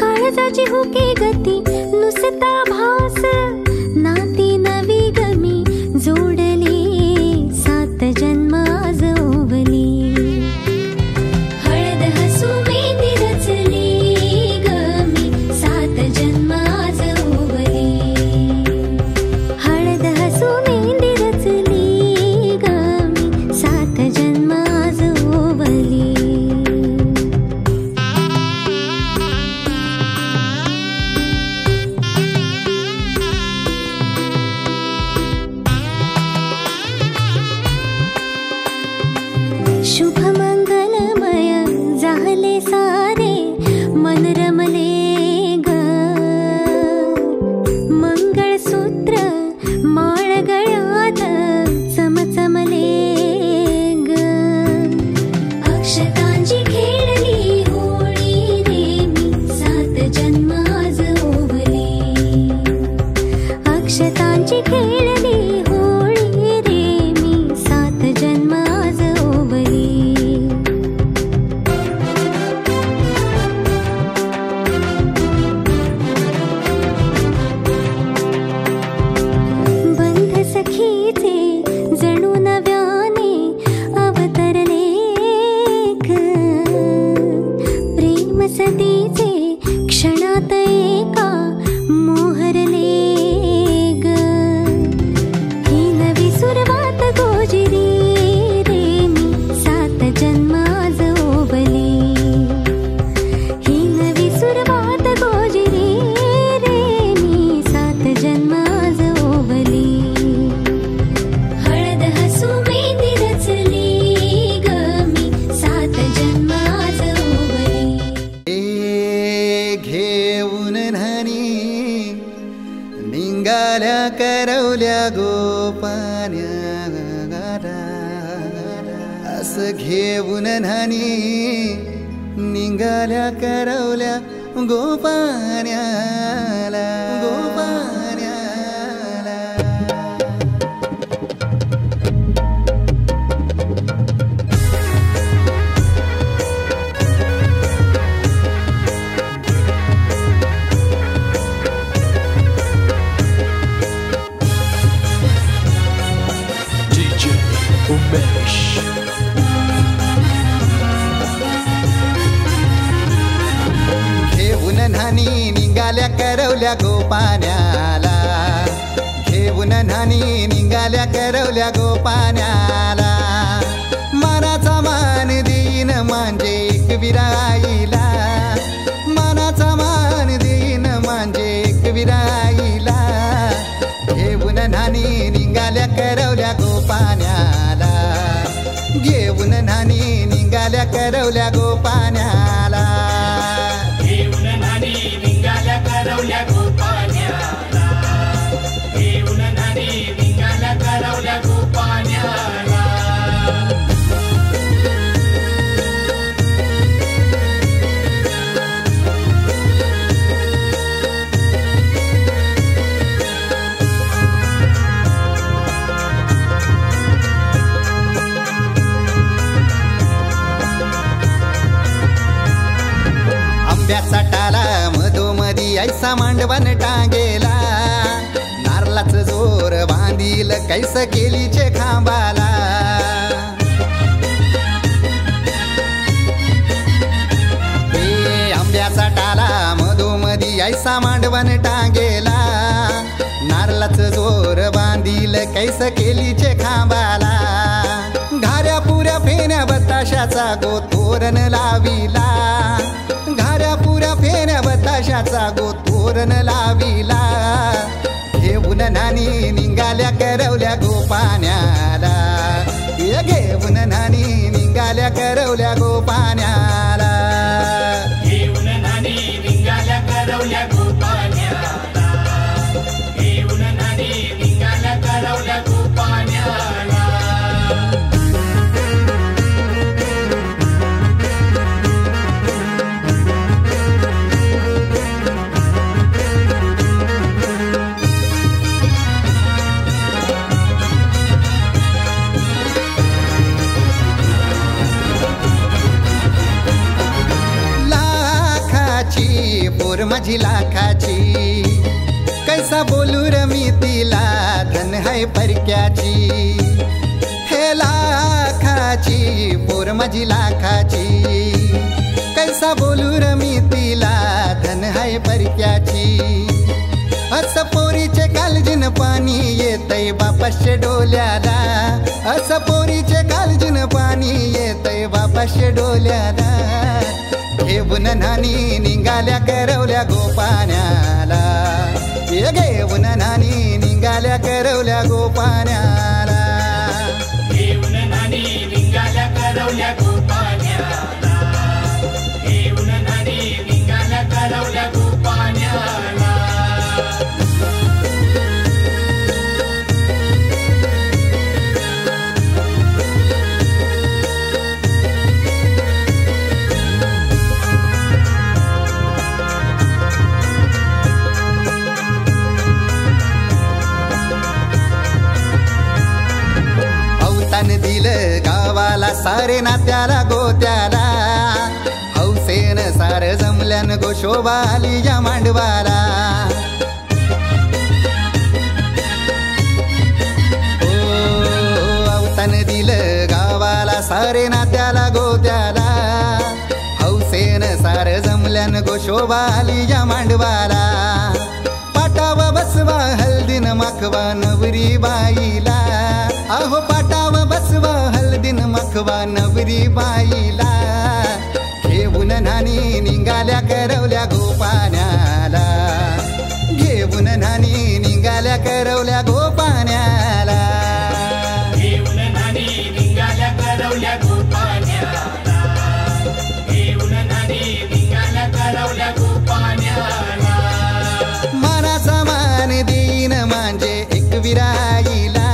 काळजाची ठाऊके गती नुसता भास नाती नवी गमी जोडली सात जन्म आज ओवली हळद हसू मेंदी रचली गमी सात जन्म आज ओवली हळद हसू मेंदी रचली गमी सात जन्म आज ओवली शुभ मंगलमय झाले सारे मन रमले ग मंगळसूत्र माळ गळ्यात चमचमले ग अक्षतांची खेळली होळी रे मी सात जन्म आज ओवली अक्षतांची खेळली होळी रे मी सात जन्म आज ओवली बंध सखीचे जणू नव्याने अवतरले ग प्रेम सदीचे क्षणात एका मोहरले ग ही नवी सुरवात गोजिरी रे मी सात जन्म आज ओवली ही नवी सुरवात गोजिरी रे मी सात जन्म आज ओवली हळद हसू मेंदी रचली ग मी सात जन्म आज ओवली घेऊन न्हाणी निंगाल्या करवल्या गोपान्या असं घेऊन न्हाणी निंगाल्या करवल्या गोपान्याला गोपान्याला DJ Umesh. घेऊन न्हाणी निंगाल्या करवल्या गोपान्याला घेऊन न्हाणी निंगाल्या करवल्या गोपान्याला मनाचा मान देईन म्हणजे एक विराईला मनाचा मान देईन म्हणजे एक विराईला घेऊन न्हाणी निंगाल्या करवल्या गोपान्याला घेऊन न्हाणी निंगाल्या करवल्या गोपान्याला घेऊन न्हाणी निघाल्या करवल्या गोपान्याला घेऊन न्हाणी निघाल्या करवल्या गोपान्याला आंब्याचा टाला मधोमधी ऐसा मांडवण टांगेला नारळाच जोर बांधील कैस केलीचे खांबाला हे आंब्याचा टाला मधोमधी ऐसा मांडवण टांगेला नारळाच जोर बांधील कैस केलीचे खांबाला घाऱ्या पुऱ्या फेण्या बताशाचा गोतोरण लाविला घाऱ्या पुऱ्या फेण्या बताशाचा गोतोरण लाविला घेऊन न्हाणी निंगाल्या करवल्या गोपान्याला घेऊन न्हाणी निंगाल्या करवल्या गोपान्याला घेऊन न्हाणी निघाल्या करवल्या गोपान्याला घेऊन न्हाणी निघाल्या करवल्या गोपान्याला पोर माझी लाखाची, कैसा बोलू र मी तिला धन है परक्याची. हे लाखाची पोर माझी लाखाची, कैसा बोलू र मी तिला धन है परक्याची. असं पोरीचे कालजीन पाणी येतय बापाशे डोल्याला, असं पोरीचे कालजीन पाणी येतय बापाशे डोल्याला. घेऊन नानी निघाल्या करवल्या गोपाण्याला, घेऊन नानी निघाल्या करवल्या गोपाण्याला. घेऊन नानी निघाल्या करवल्या गोपाण्याला, घेऊन नानी निघाल्या करवल्या गोपाण्याला. दिलं गावाला सारे नात्याला गोत्याला, हौसेन सार जमल्यान गोशोभा आली या मांडवाला. ओ अवतान दिलं गावाला सारे नात्याला गोत्याला, हौसेन सार जमल्यान गोशोभा आली या मांडवाला. पाटावा बसवा हल्दीन माखवा नवरी बाईला, अहो पाटावा बसवा हल्दीन माखवा नवरी बाईला. घेऊन नानी निघाल्या करवल्या गोपाण्याला, घेऊन नानी निघाल्या करवल्या गोपाण्याला. घेऊन नानी निघाल्या करवल्या गोपाण्याला, घेऊन नानी निघाल्या करवल्या गोपाण्याला. मानाचा मान देईन म्हणजे एक विराईला,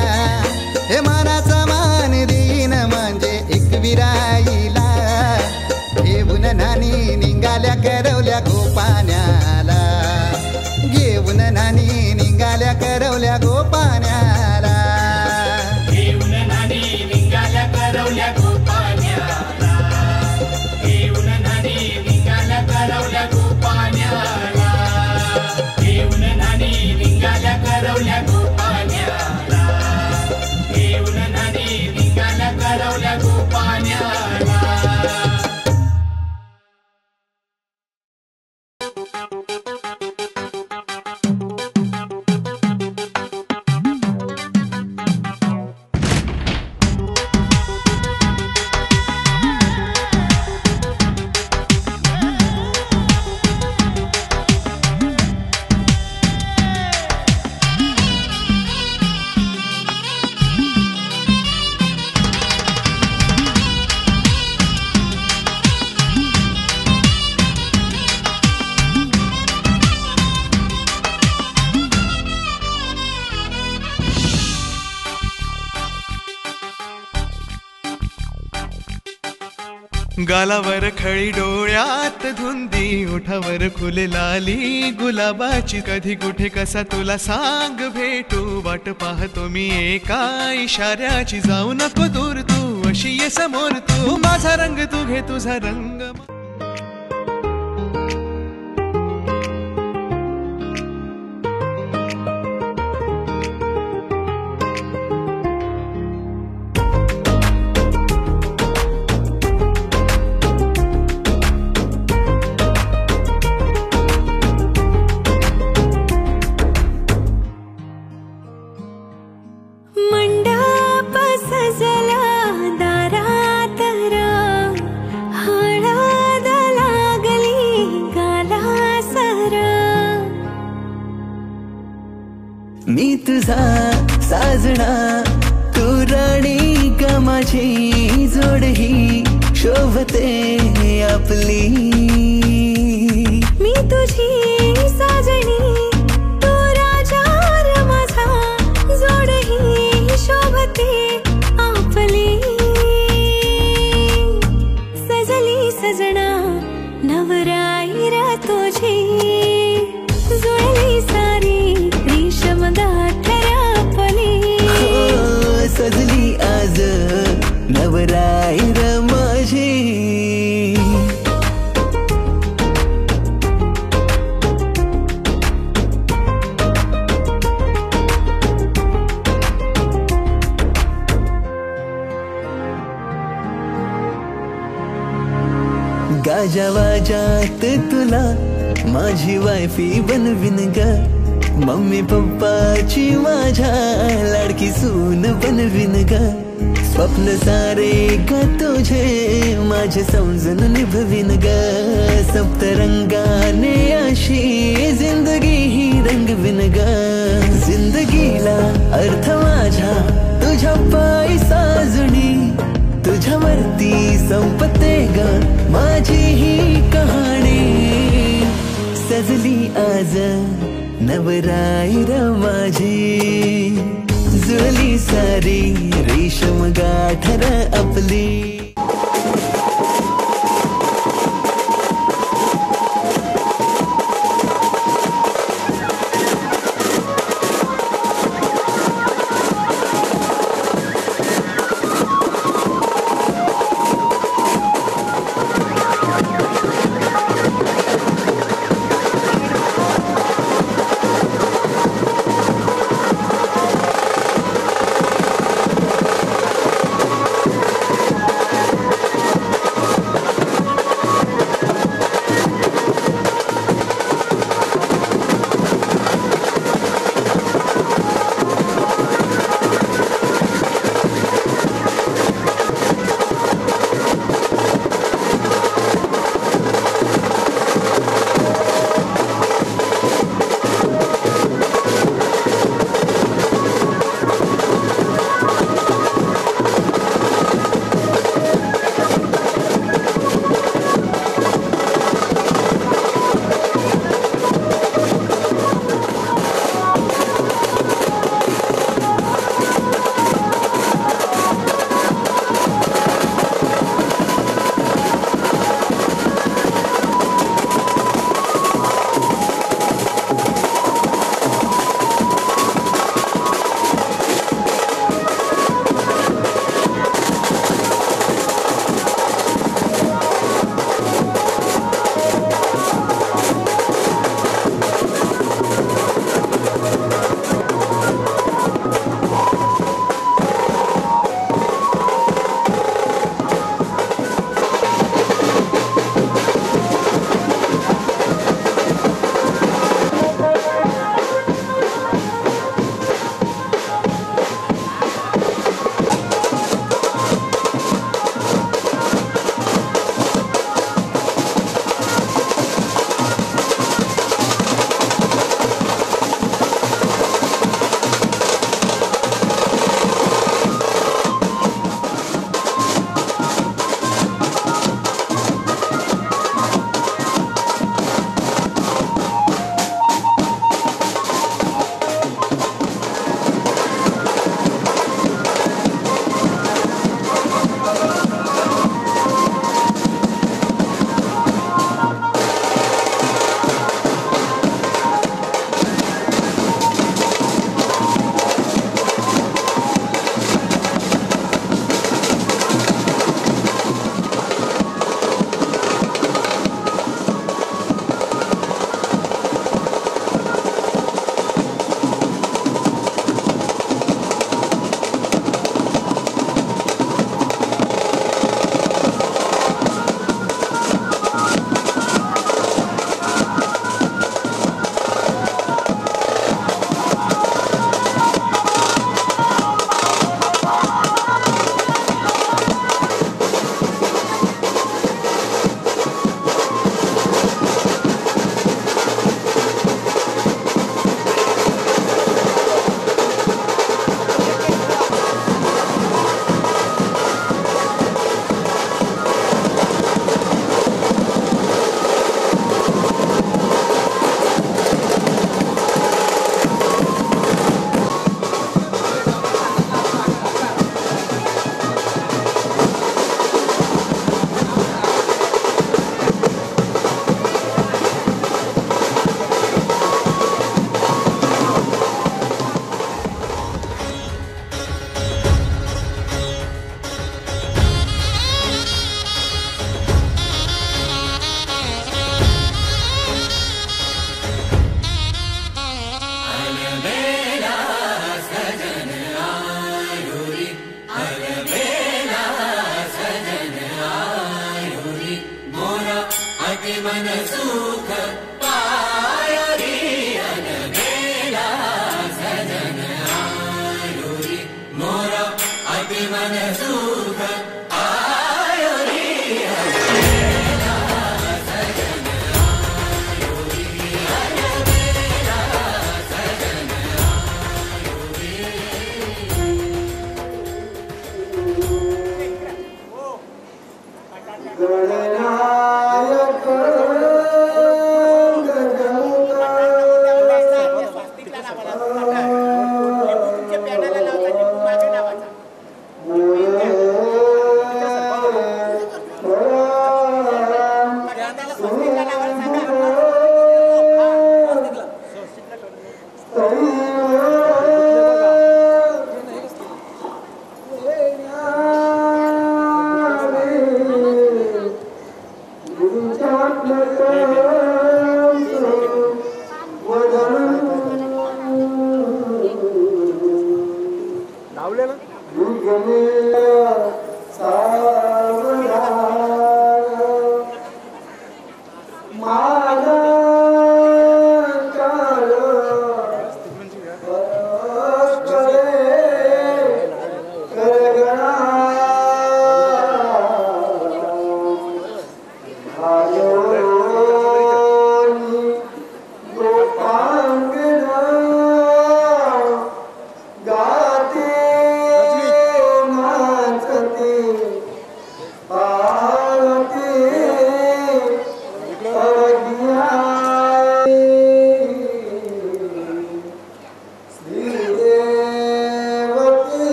हे मानाचा मान देईन म्हणजे एक विराईला. घेऊन नानी निघाल्या करवल्या गोपाण्याला, घेऊन नानी निघाल्या करवल्या गोपाण्याला. घेऊन नानी निघाल्या करवल्या गोपाण्याला, घेऊन नानी निघाल्या करवल्या गोपाण्याला. घेऊन नानी निघाल्या करवल्या गोपाण्याला, घेऊन नानी निघाल्या करवल्या गोपाण्याला. गालावर खळी डोळ्यात धुंदी, ओठावर फुललाली गुलाबाची. कधी कुठे कसा तुला सांग भेटू, वाट पाहतो मी एका इशाऱ्याची. जाऊ नको दूर तू, अशी ये समोर तू, माझा रंग तू घे तुझा रंग. मी तुझा साजना, तू राणी का माझी जोड ही शोभते आपली. मी तुझी साजणी, तू राजा र माझा, जोड ही शोभते आपली. सजली सजना नवराई रा तुझी, जुळली सारी रेशम गाठरा आपली. सजली आज नवराई र माझी. माझ्या वाजात तुला माझी वायफी बनविन ग, मम्मी पप्पाची माझ्या लाडकी सून बनविन ग, स्वप्न सारे का तुझे माझे समजून निभविन ग, सप्तरंगाने अशी जिंदगी ही रंगविन ग, जिंदगीला अर्थ माझ्या तुझ्या पायी साजणी, तुझ्यावरती संपते ग माझी ही कहाणी, सजली आज नवराईर माझी, जुळली सारी रेशम गाठर आपली.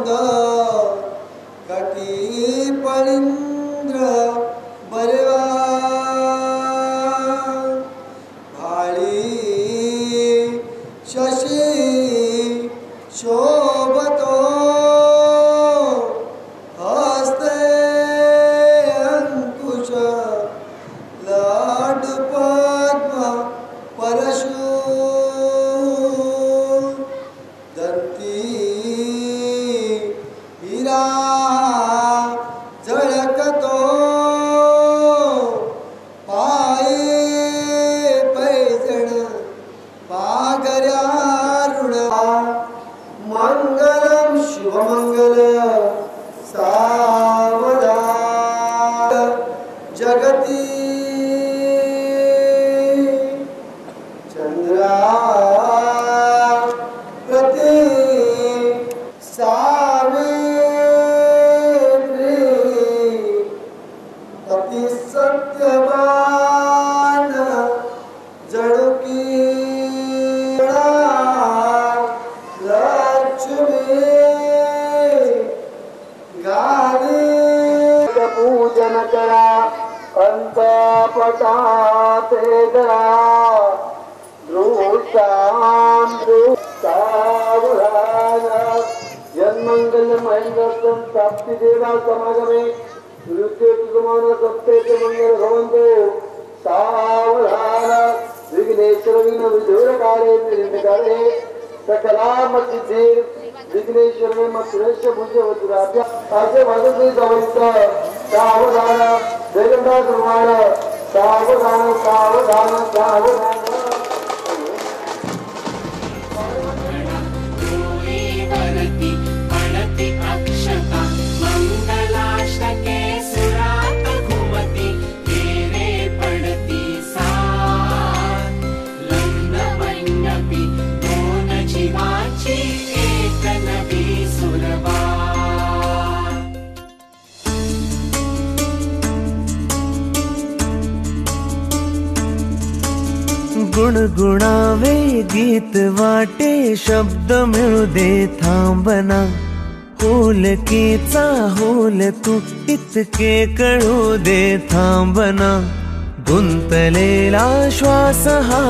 मुद कटी पळींद्र बरवा भाळी शशी शोभतो हस्ते अंकुश लाड पद्म परशु दंती हिरा झळकतो पाये पैजण पागऱ्या ऋणा मंगलम शिवमंगल सावधा जगती चंद्रा प्रति सावित्री अति सत्यवान जड़ुकी लक्ष्मी गाली पूजन करा अंतपटा पेदरा जन्मंगल महेंद्र प्राप्ति देवा समागमे ऋतुमान सत्य मंगल भवंतु सावधान विघ्नेश्वर विघ्न विधुर कार्य निर्विघ्ने सकलाम सिद्धि विघ्नेश्वर में मथुरेश भुज वज्राभ्या आगे भगवती गवंत सावधान वेदना निर्माण सावधान सावधान सावधान वरती पडती अक्षता मंगलाष्टके सुरात घुमती तेरे पडती साथ लग्न मंडपी दोन जीवाची एक नवी सुरवात गुणगुणावे गीत वाटे शब्द मिळू दे थांबना होलकीचा होल तू इतके कळू दे थांबना गुंतलेला श्वास हा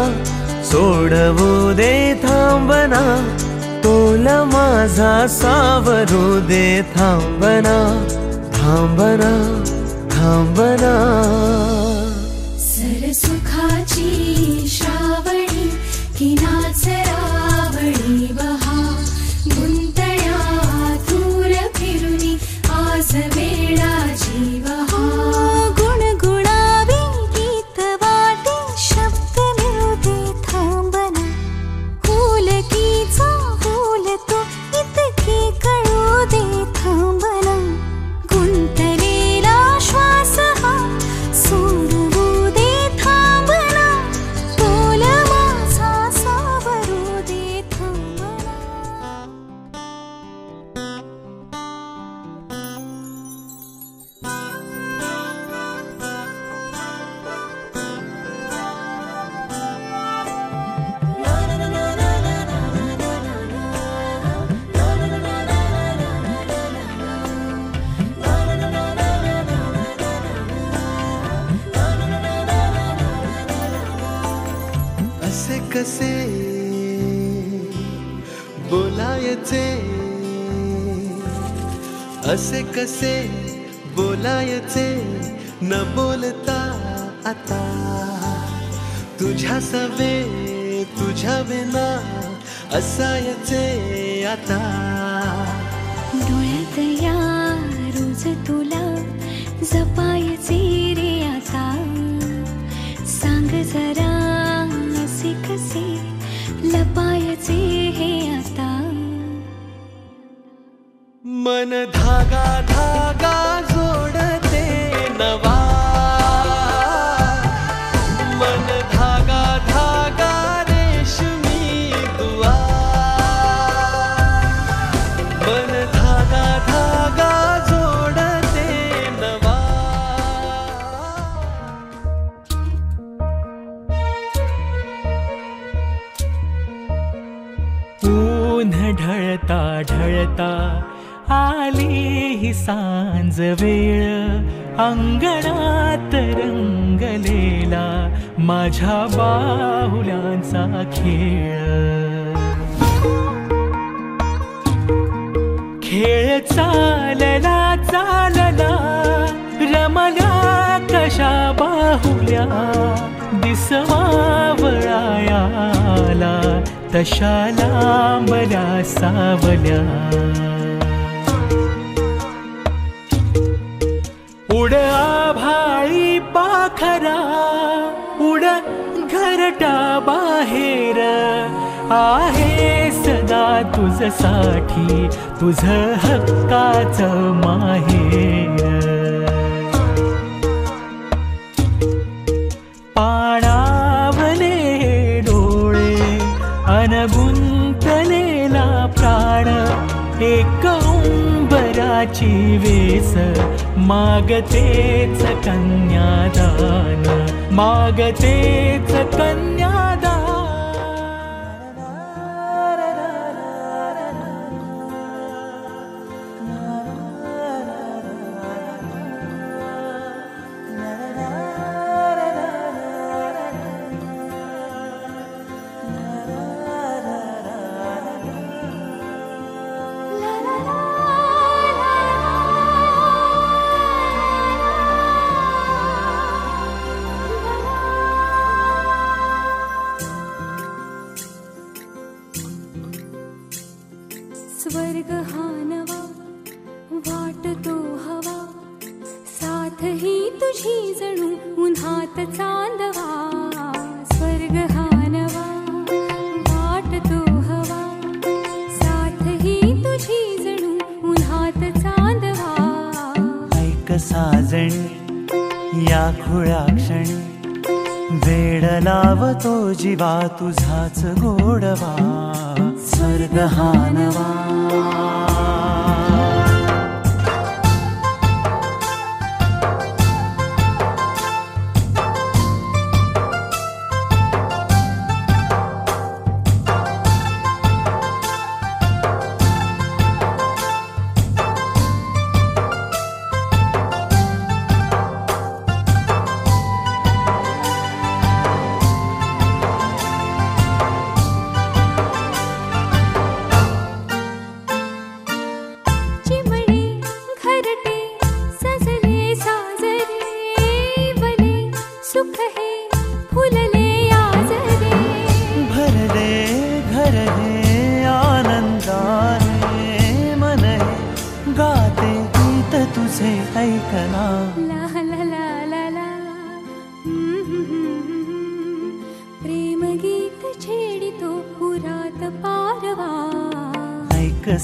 सोडवू दे थांबना तोल माझा सावरू दे थांबना थांबना थांबना सरसुखाची श्रावणी की नाचरावणी बहा गुंतळ्या दूर फिरुनी आज वेळा जीवहा गुणगुणावे गीत वाटे शब्द मिळू दे थांबना होलकीचा होल तो इतके कळू दे थांबना गुंतलेला श्वास हा सोडवू दे थांबना तोल माझा सावरू दे थांबना असे कसे बोलायचे असे कसे बोलायचे न बोलता आता तुझ्या सवे तुझ्या विना असायचे आता डोळ्यात या रोज तुला जपायचे रे आता सांग जरा असे कसे लपायचे हे आता मन धागा धागा जोडते नवा मन धागा धागा रेशमी दुआ मन धागा धागा जोडते नवा ऊन ढळता ढळता आली ही सांज वेळ अंगणात रंगलेला माझ्या बाहुल्यांचा खेळ खेळ चालला चालला रमल्या कशा बाहुल्या दिसवावळायाला तशा लांबल्या सावल्या उड आभाळी पाखरा उड घरटा बाहेर आहे सदा तुझसाठी तुझ हक्काचं माहेर पाणावले डोळे अनगुंतलेला प्राण एक उंबराची वेस मागतेच कन्यादान मागतेच कन्यादान स्वर्ग हा नवा वाटतो हवा साथ ही तुझी जणू उन्हात चांदवा स्वर्ग हा नवा वाटतो हवा साथ ही तुझी जणू उन्हात चांदवा ऐक साजणी या खुळ्या क्षणी वेड लावतो जीवा तुझाच गोडवा स्वर्ग हा नवा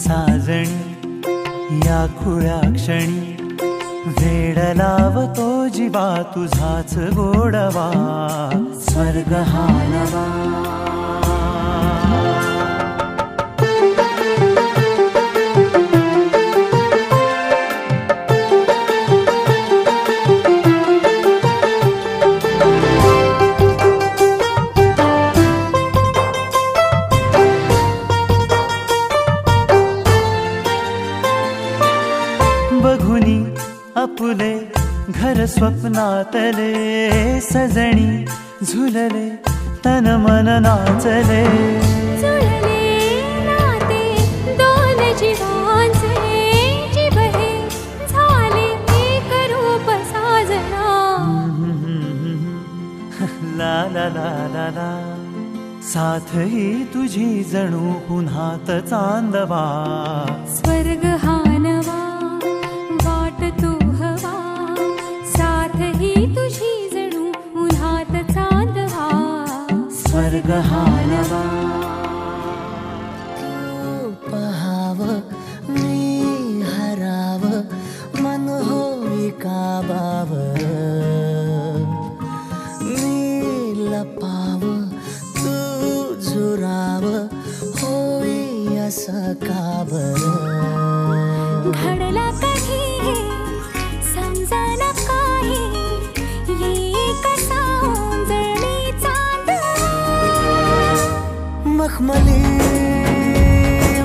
साजणी या खुळ्या क्षणी वेड लावतो जीवा तुझाच गोडवा स्वर्ग हा नवा आपुले घर स्वप्नातले सजणी झुलले तन मन नाचले जुळले नाते दोन जीवांचे जीव हे झाले एक रूप साजना ला ला ला ला ला साथ ही तुझी जणू पुन्हात चांदवा स्वर्ग हा नवा वाटतो हवा साथ ही तुझी जणू उन्हात चांदवा स्वर्ग हा नवा पहाव मी हराव मन होई काबाव मी लपाव तू झुराव होई असं काबर घडला कधी समजना काही ये कसा ओंजळी चांद मखमली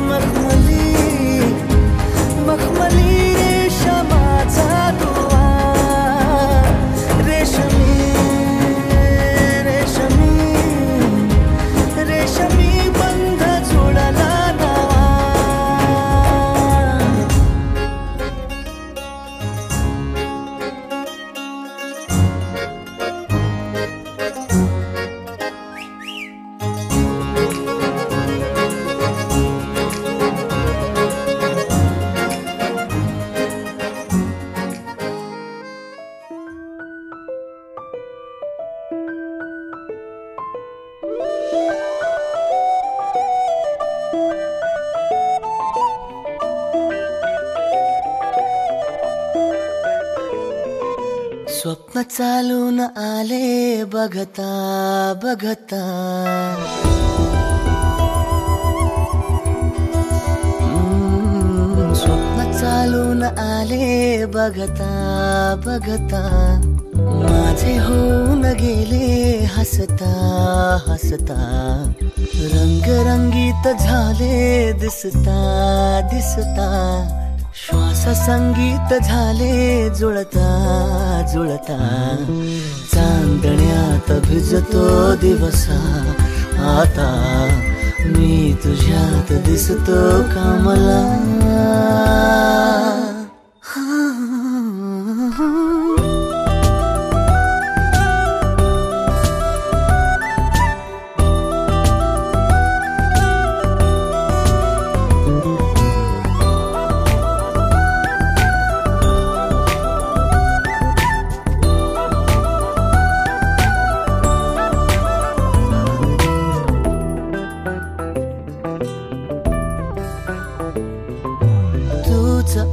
मखमली स्वप्न चालून आले बघता बघता स्वप्न चालून आले बघता बघता माझे होऊन गेले हसता हसता रंगरंगीत झाले दिसता दिसता श्वास संगीत झाले जुळता जुळता चांदण्यात भिजतो दिवसा आता मी तुझ्यात दिसतो कामला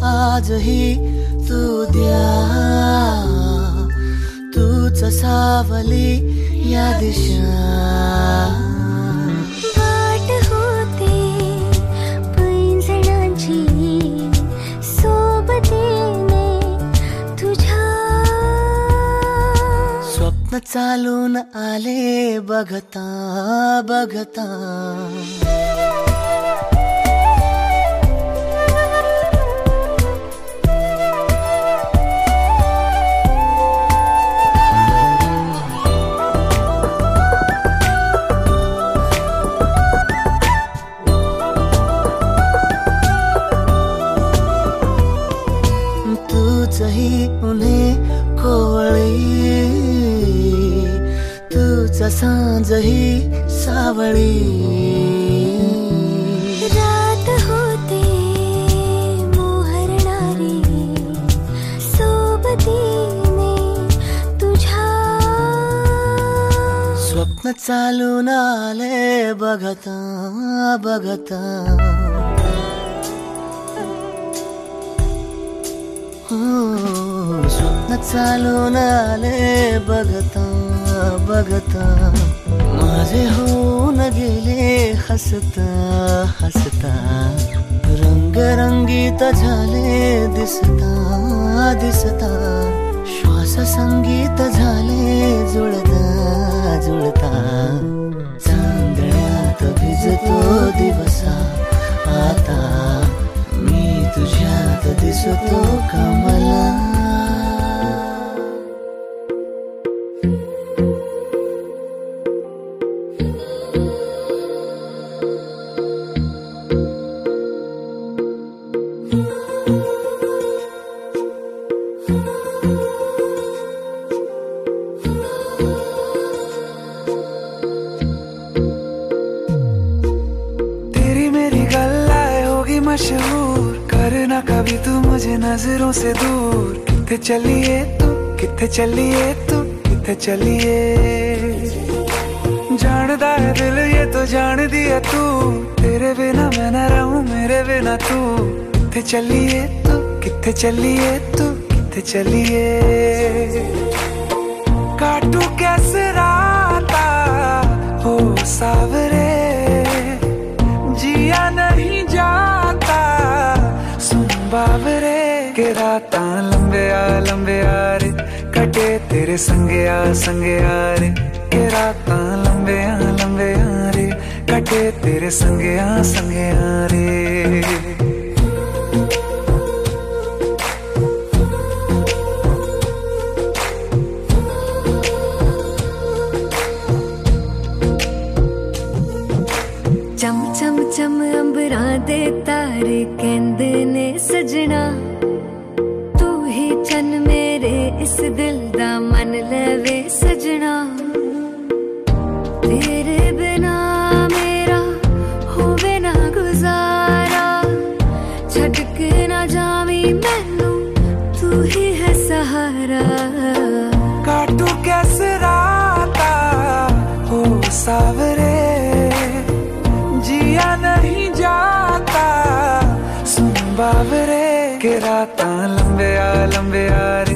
आजही तू द्या तूच सावली या दिशा वाट होते पैंजणांची सोबतीने तुझ्या स्वप्न चालून आले बघता बघता उन्हें कोवळी तुझा सांजही सावळी रात होते मोहरणारी सोबतीने तुझ्या स्वप्न चालून आले बघता बघता स्वप्न चालून आले बघता बघता माझे होऊन गेले हसता हसता रंगरंगीत झाले दिसता दिसता श्वास संगीत झाले जुळता जुळता चांदण्यात भिजतो दिवसा आता मी तुझ्यात दिसतो कमला मशहूर करना कभी तू मुझे नजरों से दूर किथे चलिए तू किथे चलिए तू किथे चलिए जानदा है दिल ये तो जान दिया तू तेरे बिना मैं न रहूं मेरे बिना तू किथे चलिए तू किथे चलिए तू किथे चलिए काटू कैसे राता हो सावरे जिया नहीं जाता सुन बाबरे के राता लंबे आ रे कटे तेरे संगे आ रे के राता लंबे आ रे कटे तेरे संगे आ रे चम चम चम अंबरां दे तारे कहंदे ने सजना तू ही चन मेरे इस दिल दा मन लवे सजना तेरे बिना मेरा होवे ना गुजारा छड़ के ना जावी मैनू तू ही है सहारा काटू कैसे राता हो सावरे जिया नहीं जाता सुन बाबरे के राता लंबे आ रे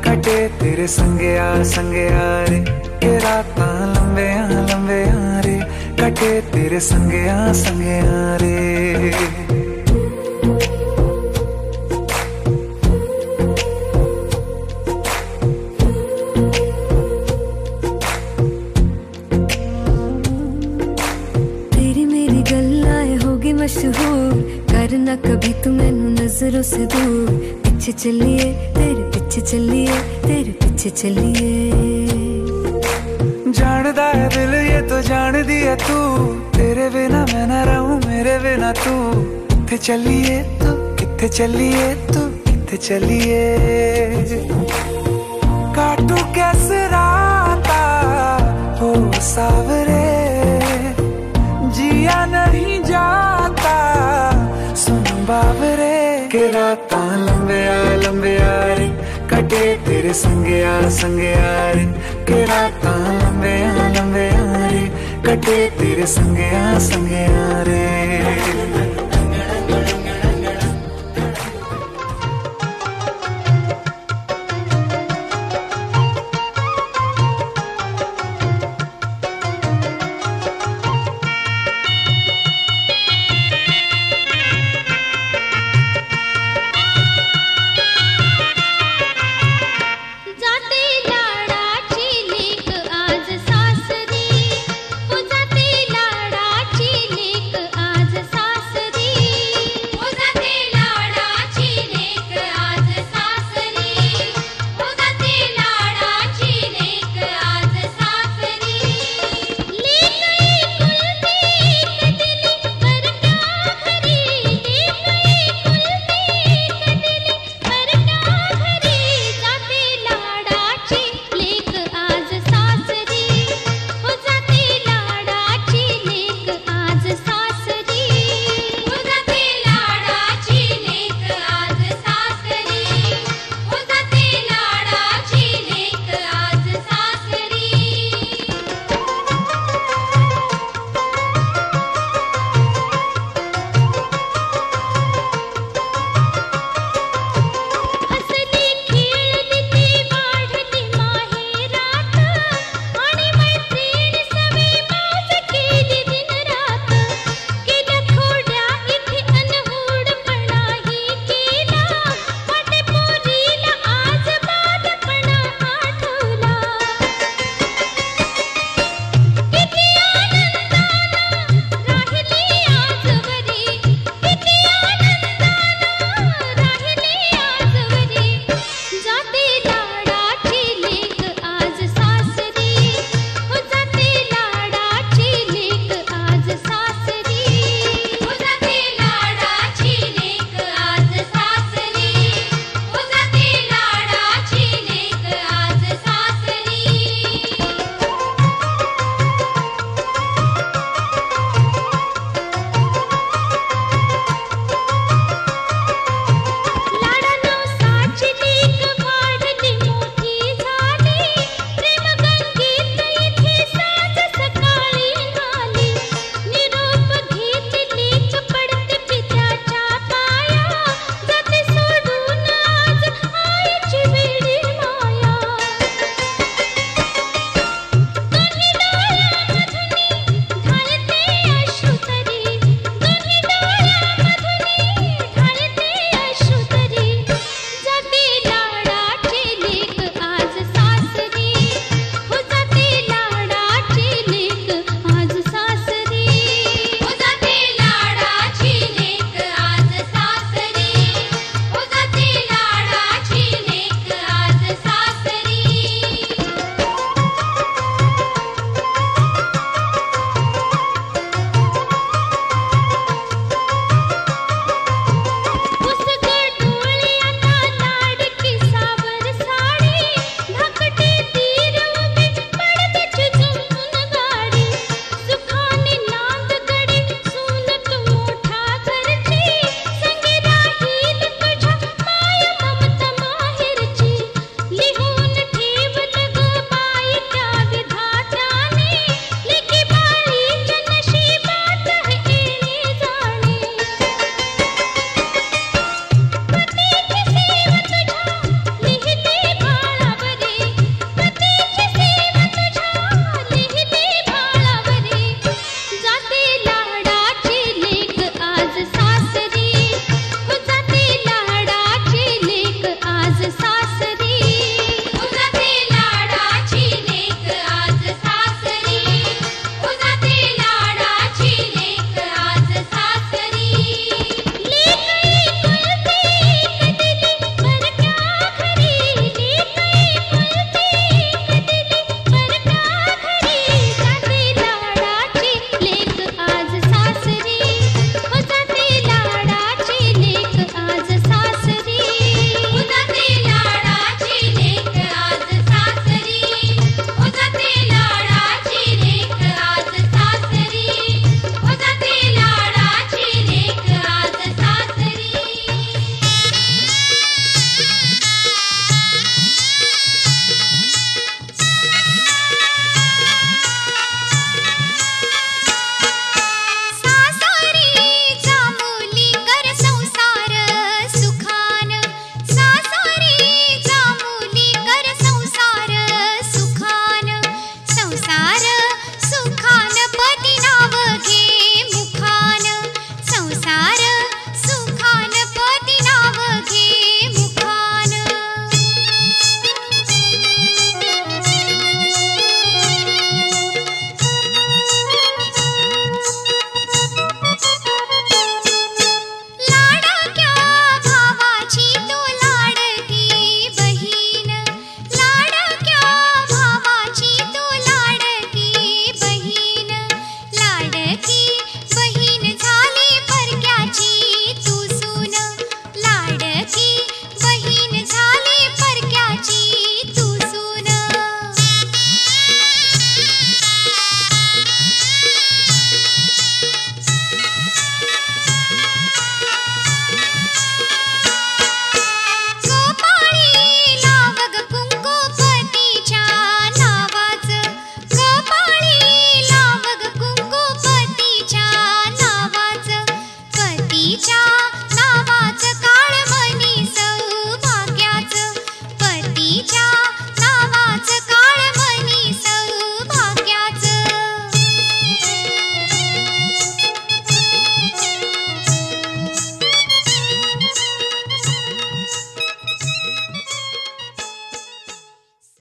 कटे तेरे संगया संगया रे के रातां लंबिया लंबिया रे कटे तेरे संगया संगया रे मशहूर करना कभी तू मैनू नजरों से दूर पीछे चलिए तेरे पीछे चलिए तेरे पीछे चलिए जानदा है दिल ये तो जान दिया तू तेरे बिना मैं ना रहूं मेरे बिना तू किथे चलिए तू किथे चलिए तू किथे चलिए काटू कैसे राता हो सावरे जिया नहीं जाता सुन बाबरे के रातां लंबिया लंबिया रे कटे तेरे संगया संगया रे के रातां लंबिया लंबिया रे कटे तेरे संगया संगया रे